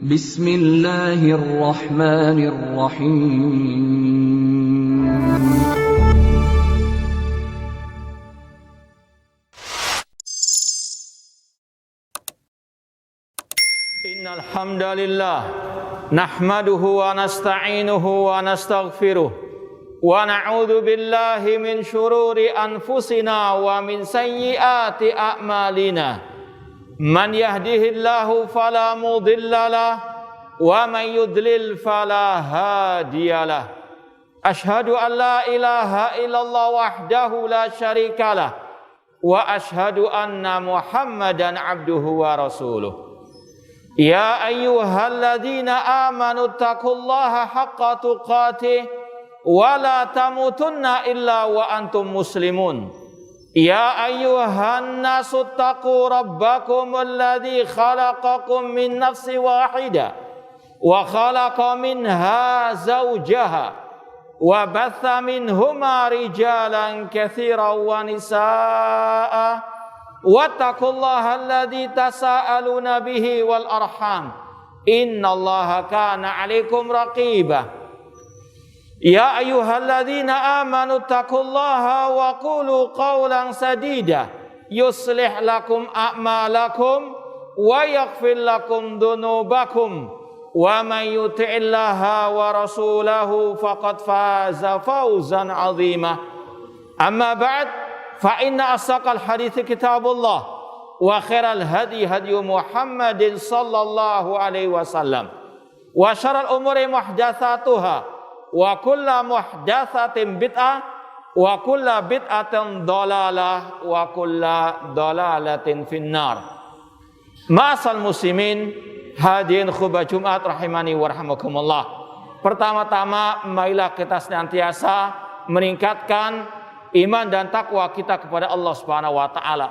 Bismillahirrahmanirrahim. Innal hamdalillah nahmaduhu wa nasta'inuhu wa nastaghfiruh wa na'udzu billahi min syururi anfusina wa min sayyiati a'malina. Man yahdihillahu fala mudhillalah wa man yudlil fala hadiyalah. Asyhadu an la ilaha illallah wahdahu la syarikalah wa asyhadu anna Muhammadan abduhu wa rasuluh. Ya ayyuhalladzina amanu taqullaha haqqa tuqatih wa la tamutunna illa wa antum muslimun. Ya ayyuhan nasu taqu rabbakum alladzi khalaqakum min nafsin wahidah wa khalaqa minha zawjaha wa batha minhuma rijalan katsiran wa nisaa'a wattaqullaha alladzi tasaaluna bihi wal arham innallaha kana 'alaikum raqiba. Ya ayyuhalladzina amanu taqullaha wa qulu qawlan sadida yuslih lakum a'malakum wa yaghfir lakum dhunubakum wa man yuti'illaha wa rasulahu faqad faza fawzan 'azima. Amma ba'd, fa inna asaqal hadithi kitabullah wa khairal hadi hadyu Muhammadin sallallahu alaihi wasallam wa syarrul umuri muhdatsatuha wa kulla muhdatsatin bid'ah wa kulla bid'atin dhalalah wa kulla dhalalatin finnar. Ma'asal muslimin hadirin khutbah Jumat rahimani wa rahimakumullah. Pertama-tama marilah kita senantiasa meningkatkan iman dan takwa kita kepada Allah Subhanahu wa taala.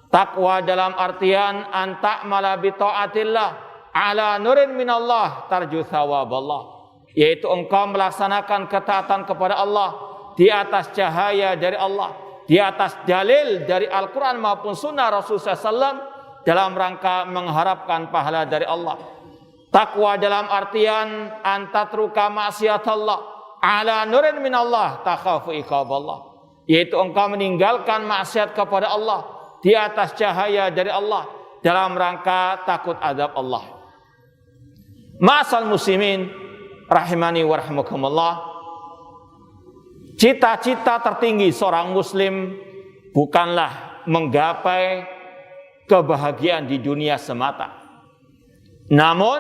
Takwa dalam artian an ta'mala bi taatillah ala nurin minallah tarju thawaballah, yaitu engkau melaksanakan ketaatan kepada Allah di atas cahaya dari Allah, di atas dalil dari Al-Quran maupun sunnah Rasulullah SAW dalam rangka mengharapkan pahala dari Allah. Takwa dalam artian antatruka maksiatallah ala nurin minallah takhafu iqaballah, yaitu engkau meninggalkan maksiat kepada Allah di atas cahaya dari Allah dalam rangka takut azab Allah. Ma'asal muslimin rahimani wa rahimakumullah, cita-cita tertinggi seorang muslim bukanlah menggapai kebahagiaan di dunia semata. Namun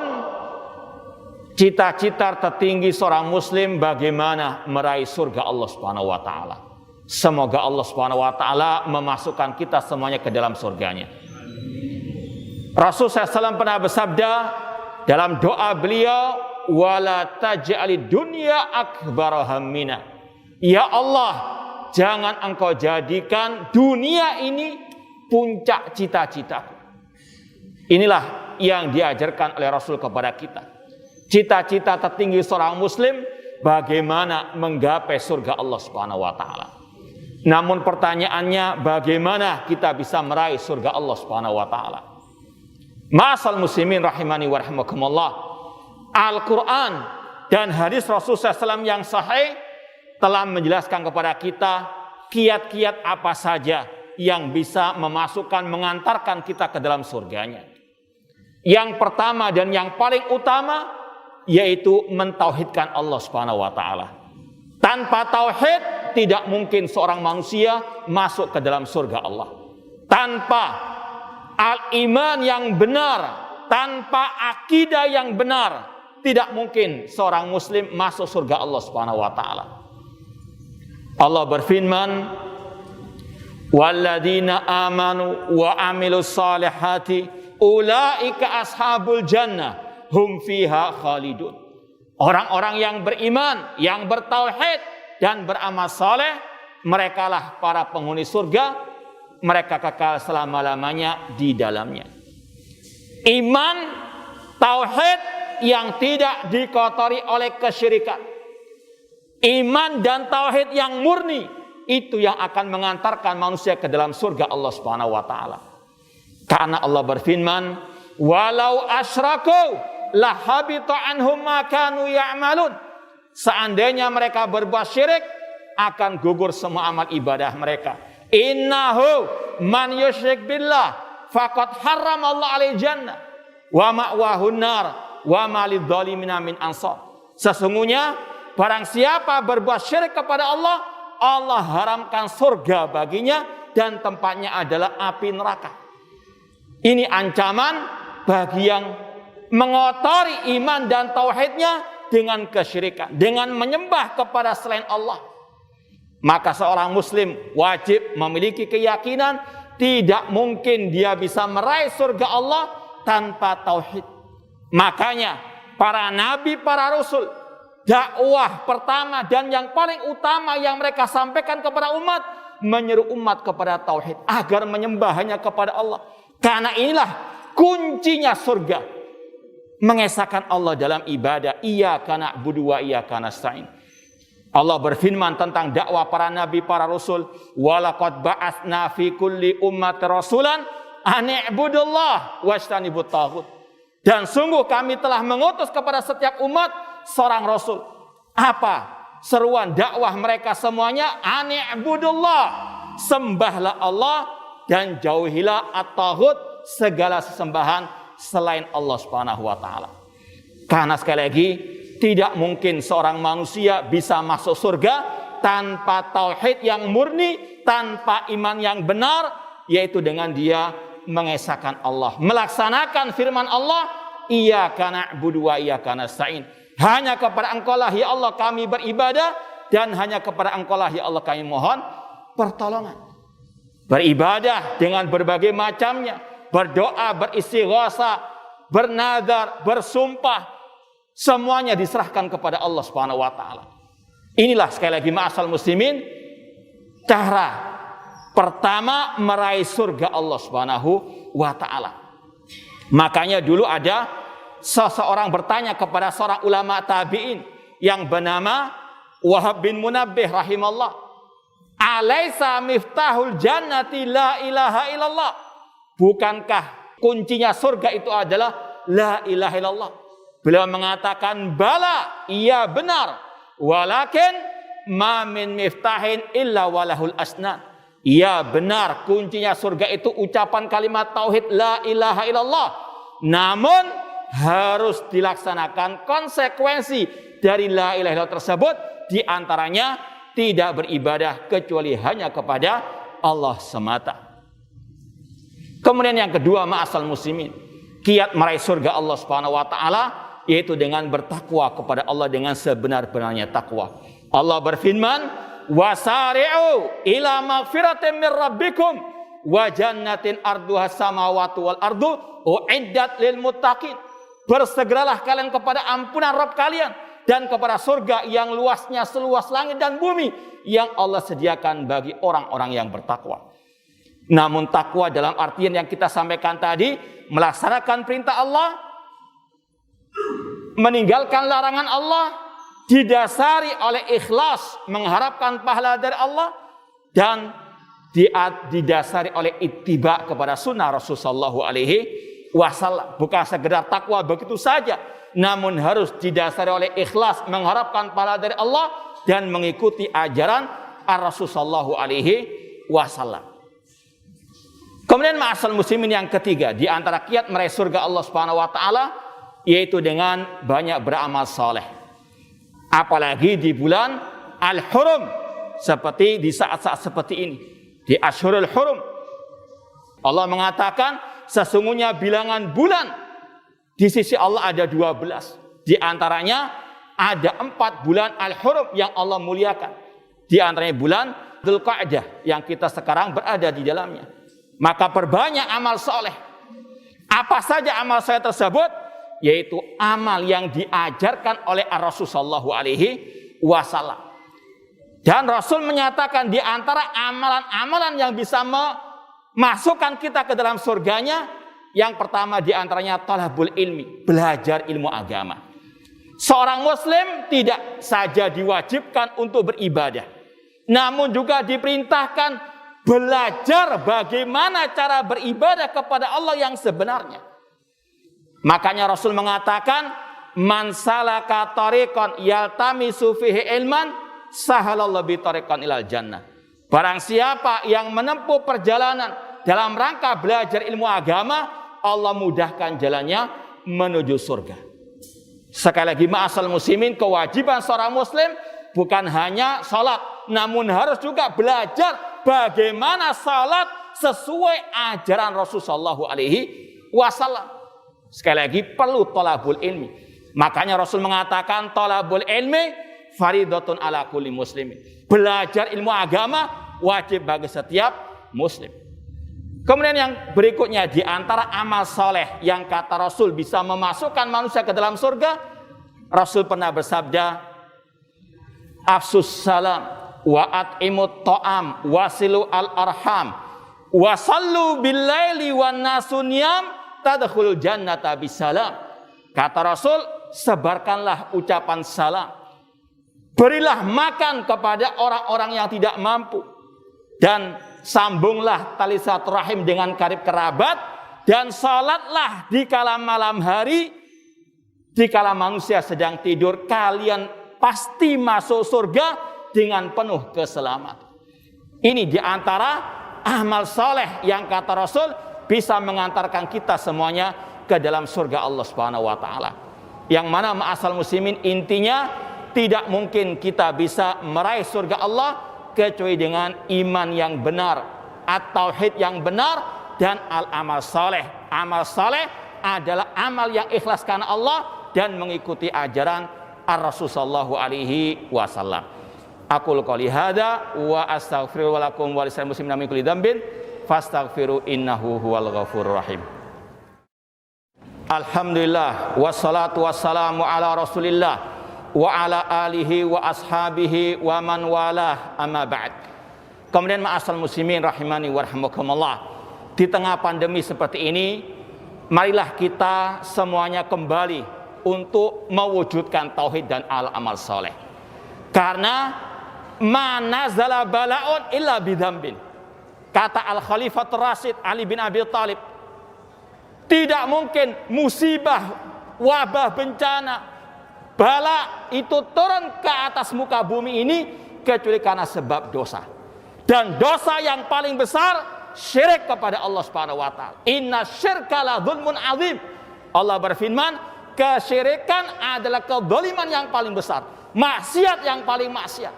cita-cita tertinggi seorang muslim bagaimana meraih surga Allah Subhanahu wa taala. Semoga Allah Subhanahu wa taala memasukkan kita semuanya ke dalam surganya. Rasulullah SAW pernah bersabda dalam doa beliau, wala taj'alid dunya akbar hammina. Ya Allah, jangan engkau jadikan dunia ini puncak cita-citaku. Inilah yang diajarkan oleh Rasul kepada kita. Cita-cita tertinggi seorang muslim bagaimana menggapai surga Allah Subhanahu wa taala. Namun pertanyaannya, bagaimana kita bisa meraih surga Allah Subhanahu wa taala? Ma'asal muslimin rahimani wa rahimakumullah, Al-Quran dan hadis Rasulullah SAW yang sahih telah menjelaskan kepada kita kiat-kiat apa saja yang bisa memasukkan, mengantarkan kita ke dalam surganya. Yang pertama dan yang paling utama yaitu mentauhidkan Allah Subhanahu wa taala. Tanpa tauhid tidak mungkin seorang manusia masuk ke dalam surga Allah. Tanpa al-iman yang benar, tanpa akidah yang benar, tidak mungkin seorang muslim masuk surga Allah Subhanahu wa taala. Allah berfirman, walladzina amanu wa amilus salihati ulaika ashabul jannah hum fiha khalidun. Orang-orang yang beriman, yang bertauhid dan beramal saleh, merekalah para penghuni surga, mereka kekal selama-lamanya di dalamnya. Iman, tauhid yang tidak dikotori oleh kesyirikan. Iman dan tauhid yang murni, itu yang akan mengantarkan manusia ke dalam surga Allah Subhanahu wa taala. Karena Allah berfirman, walau asyraku la habita anhum ma kanu ya'malun. Seandainya mereka berbuat syirik, akan gugur semua amal ibadah mereka. Innahu man yusyrik billah faqad harramallahu alaihi jannah wa ma'wahun nar wa ma lidzalimina min ansar. Sesungguhnya barang siapa berbuat syirik kepada Allah, Allah haramkan surga baginya dan tempatnya adalah api neraka. Ini ancaman bagi yang mengotori iman dan tauhidnya dengan kesyirikan, dengan menyembah kepada selain Allah. Maka seorang muslim wajib memiliki keyakinan tidak mungkin dia bisa meraih surga Allah tanpa tauhid. Makanya para nabi, para rasul, dakwah pertama dan yang paling utama yang mereka sampaikan kepada umat, menyeru umat kepada tauhid agar menyembah hanya kepada Allah. Karena inilah kuncinya surga, mengesahkan Allah dalam ibadah. Iyyaka na'budu wa iyyaka nasta'in. Allah berfirman tentang dakwah para nabi, para rasul, walaqad ba'atsna fi kulli ummati rasulan an i'budullah wajtanibut taghut. Dan sungguh kami telah mengutus kepada setiap umat seorang rasul. Apa seruan dakwah mereka semuanya? An i'budullah, sembahlah Allah dan jauhilah at-taghut, segala sesembahan selain Allah Subhanahu wa taala. Karena sekali lagi, tidak mungkin seorang manusia bisa masuk surga tanpa tauhid yang murni, tanpa iman yang benar, yaitu dengan dia mengesahkan Allah, melaksanakan firman Allah, iyyaka na'budu wa iyyaka nasta'in. Hanya kepada Engkau lah ya Allah kami beribadah, dan hanya kepada Engkau lah ya Allah kami mohon pertolongan. Beribadah dengan berbagai macamnya, berdoa, beristighatsah, bernazar, bersumpah, semuanya diserahkan kepada Allah Subhanahu wa taala. Inilah sekali lagi ma'asal muslimin, cara pertama meraih surga Allah Subhanahu wa taala. Makanya dulu ada seseorang bertanya kepada seorang ulama tabi'in yang bernama Wahab bin Munabbih rahimallah, "Alaisa miftahul jannati la ilaha illallah?" Bukankah kuncinya surga itu adalah la ilaha illallah? Beliau mengatakan, bala, iya benar. Walakin ma min miftahin illa walahul asnan. Iya benar, kuncinya surga itu ucapan kalimat tauhid la ilaha illallah. Namun harus dilaksanakan konsekuensi dari la ilaha illallah tersebut. Di antaranya tidak beribadah kecuali hanya kepada Allah semata. Kemudian yang kedua, ma'asal muslimin, kiat meraih surga Allah Subhanahu wa taala yaitu dengan bertakwa kepada Allah dengan sebenar-benarnya takwa. Allah berfirman, wasari'u ila magfiratin min rabbikum wa jannatin arduha samawati wal ardu uiddat lil muttaqin. Bersegeralah kalian kepada ampunan Rabb kalian dan kepada surga yang luasnya seluas langit dan bumi yang Allah sediakan bagi orang-orang yang bertakwa. Namun takwa dalam artian yang kita sampaikan tadi, melaksanakan perintah Allah, meninggalkan larangan Allah, didasari oleh ikhlas mengharapkan pahala dari Allah, dan didasari oleh ittiba kepada sunnah Rasulullah SAW. Bukan sekedar takwa begitu saja, namun harus didasari oleh ikhlas mengharapkan pahala dari Allah dan mengikuti ajaran Rasulullah SAW. Kemudian ma'asal muslimin yang ketiga, di antara kiat meraih surga Allah Subhanahu wa taala yaitu dengan banyak beramal saleh. Apalagi di bulan Al-Hurum, seperti di saat-saat seperti ini, di Ashhurul Hurum. Allah mengatakan sesungguhnya bilangan bulan di sisi Allah ada 12. Di antaranya ada 4 bulan Al-Hurum yang Allah muliakan. Di antaranya bulan Dzulqa'dah yang kita sekarang berada di dalamnya. Maka perbanyak amal saleh. Apa saja amal saleh tersebut? Yaitu amal yang diajarkan oleh Rasulullah SAW. Dan Rasul menyatakan di antara amalan-amalan yang bisa memasukkan kita ke dalam surganya, yang pertama di antaranya talabul ilmi, belajar ilmu agama. Seorang muslim tidak saja diwajibkan untuk beribadah, namun juga diperintahkan belajar bagaimana cara beribadah kepada Allah yang sebenarnya. Makanya Rasul mengatakan, man salaka tariqan yaltamisu fihi ilman sahalallahu bi tariqan ilal jannah. Barang siapa yang menempuh perjalanan dalam rangka belajar ilmu agama, Allah mudahkan jalannya menuju surga. Sekali lagi, ma'asal muslimin, kewajiban seorang muslim bukan hanya salat, namun harus juga belajar bagaimana salat sesuai ajaran Rasulullah SAW. Sekali lagi, perlu thalabul ilmi. Makanya Rasul mengatakan thalabul ilmi faridatun ala kulli muslimin. Belajar ilmu agama wajib bagi setiap muslim. Kemudian yang berikutnya, di antara amal soleh yang kata Rasul bisa memasukkan manusia ke dalam surga, Rasul pernah bersabda, afsus salam wa at'imut ta'am wasilu al arham wasallu bil laili wan nasu niyam tadkhulul jannata bisalam. Kata Rasul, sebarkanlah ucapan salam, berilah makan kepada orang-orang yang tidak mampu, dan sambunglah tali silaturahim dengan karib kerabat, dan salatlah di kala malam hari, di kala manusia sedang tidur. Kalian pasti masuk surga dengan penuh keselamatan. Ini di antara amal soleh yang kata Rasul bisa mengantarkan kita semuanya ke dalam surga Allah Subhanahu wa taala. Yang mana ma'asal muslimin, intinya tidak mungkin kita bisa meraih surga Allah kecuali dengan iman yang benar, at-tauhid yang benar, dan al-amal saleh. Amal saleh adalah amal yang ikhlas karena Allah dan mengikuti ajaran Ar-Rasul sallallahu alaihi wasallam. Aqul qouli hadza wa astaghfiru lakum wa lisal muslimin min kulli dzambin fastaghfiru innahu huwal ghafurur rahim. Alhamdulillah wassalatu wassalamu ala Rasulillah wa ala alihi wa ashabihi wa man walah, amma ba'd. Kemudian ma'asal muslimin rahimani wa rahimakumullah, di tengah pandemi seperti ini, marilah kita semuanya kembali untuk mewujudkan tauhid dan al-amal soleh. Karena ma nazala bala'un illa bidzambin. Kata Al-Khalifatul Rasyid Ali bin Abi Thalib, tidak mungkin musibah, wabah, bencana, bala itu turun ke atas muka bumi ini kecuali karena sebab dosa. Dan dosa yang paling besar, syirik kepada Allah Subhanahu wa taala. Inna syirka la dzulmun azim. Allah berfirman, kesyirikan adalah kezaliman yang paling besar, maksiat yang paling maksiat.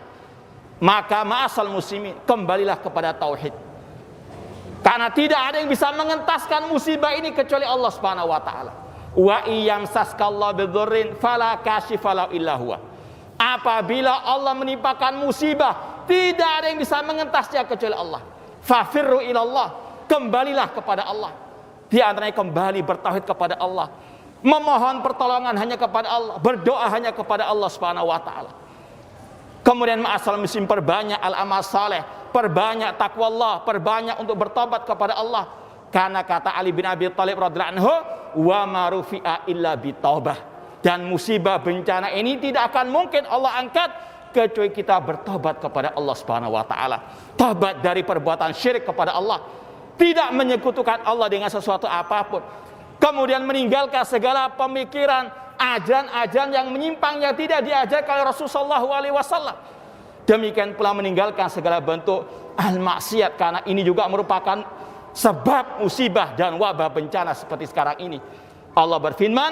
Maka ma'asal muslimin, kembalilah kepada tauhid. Karena tidak ada yang bisa mengentaskan musibah ini kecuali Allah Subhanahu wa taala. Wa iyamsaskallahu bidzurrin fala kashifa illa huwa. Apabila Allah menimpakan musibah, tidak ada yang bisa mengentasnya kecuali Allah. Fafirru ilallah, kembalilah kepada Allah. Di antaranya kembali bertauhid kepada Allah, memohon pertolongan hanya kepada Allah, berdoa hanya kepada Allah Subhanahu wa taala. Kemudian ma'asal muslim, perbanyak al-amal saleh, perbanyak takwa Allah, perbanyak untuk bertobat kepada Allah. Karena kata Ali bin Abi Thalib radhiyallahu anhu, wa ma rufi'a illa bitaubah. Dan musibah bencana ini tidak akan mungkin Allah angkat kecuali kita bertobat kepada Allah Subhanahu wa taala. Tobat dari perbuatan syirik kepada Allah, tidak menyekutukan Allah dengan sesuatu apapun. Kemudian meninggalkan segala pemikiran, ajaran-ajaran yang menyimpang yang tidak diajarkan oleh Rasulullah SAW. Demikian pula meninggalkan segala bentuk al-maksiat, karena ini juga merupakan sebab musibah dan wabah bencana seperti sekarang ini. Allah berfirman,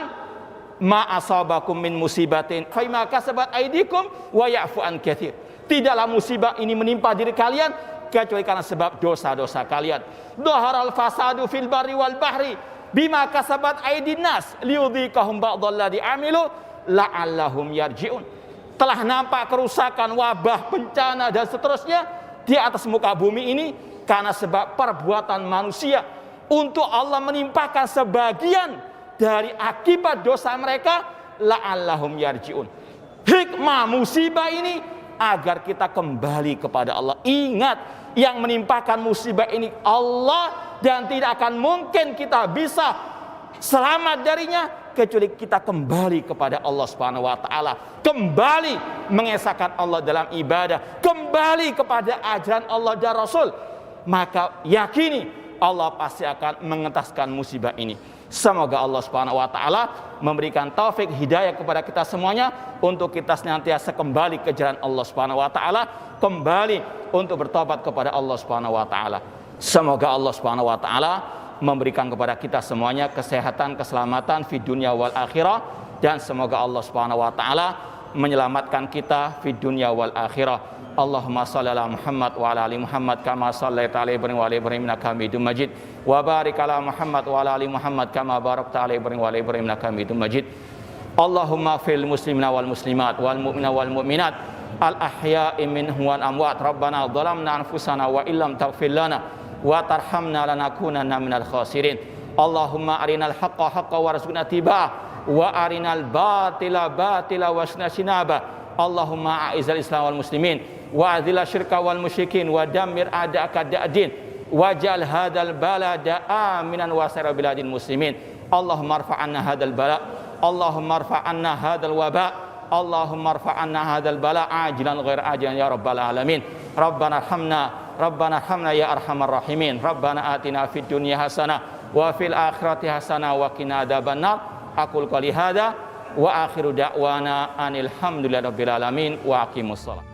ma asabakum min musibatin fa bima kasabat aydikum wa ya'fu an katsir. Tidaklah musibah ini menimpa diri kalian kecuali karena sebab dosa-dosa kalian. Dhaharal fasadu fil barri wal bahri bima kasabat aydin nas liyudhiqahum ba'dalladzi amilu la'allahum yarji'un. Telah nampak kerusakan, wabah, bencana dan seterusnya di atas muka bumi ini karena sebab perbuatan manusia, untuk Allah menimpakan sebagian dari akibat dosa mereka, la'allahum yarji'un. Hikmah musibah ini agar kita kembali kepada Allah. Ingat, yang menimpakan musibah ini Allah, dan tidak akan mungkin kita bisa selamat darinya kecuali kita kembali kepada Allah Subhanahu wa taala, kembali mengesahkan Allah dalam ibadah, kembali kepada ajaran Allah dan Rasul. Maka yakini Allah pasti akan mengentaskan musibah ini. Semoga Allah Subhanahu wa taala memberikan taufik hidayah kepada kita semuanya untuk kita senantiasa kembali ke jalan Allah Subhanahu wa taala, kembali untuk bertobat kepada Allah Subhanahu wa taala. Semoga Allah Subhanahu wa taala memberikan kepada kita semuanya kesehatan, keselamatan di dunia wal akhirah, dan semoga Allah Subhanahu wa taala menyelamatkan kita di dunia wal akhirah. Allahumma shalli ala Muhammad wa ala ali Muhammad kama shallaita ala Ibrahim wa ala Ibrahim innaka Hamidum Majid wa barik ala Muhammad wa ala ali Muhammad kama barakta ala Ibrahim wa ala Ibrahim innaka Hamidum Majid. Allahumma fil muslimina wal muslimat wal mu'mina wal mu'minat al ahya'i minhum wal amwat. Rabbana dhalamna anfusana wa illam taghfir lana wa tarhamna lanakunanna minal khasirin. Allahumma arinal haqqa haqqan warzuqna tiba'ah wa arinal batila batila wasna sinaba. Allahumma a'izal islam wal muslimin wa adhil syirka wal musyrikin wa dammir a'da'aka da'din waj'al hadzal balada aminan wa sa'ira biladil muslimin. Allahumma arfa'anna hadzal bala, Allahumma arfa'anna hadzal waba, Allahumma arfa'anna hadzal bala ajilan ghair ajilan ya rabbal alamin. Rabbana arhamna ya arhamar rahimin. Rabbana atina fid dunya hasanah wa fil akhirati hasanah wa qina adzabannar. Aqul qouli hadza wa akhiru da'wana anil hamdulillahi rabbil alamin wa aqimussalah.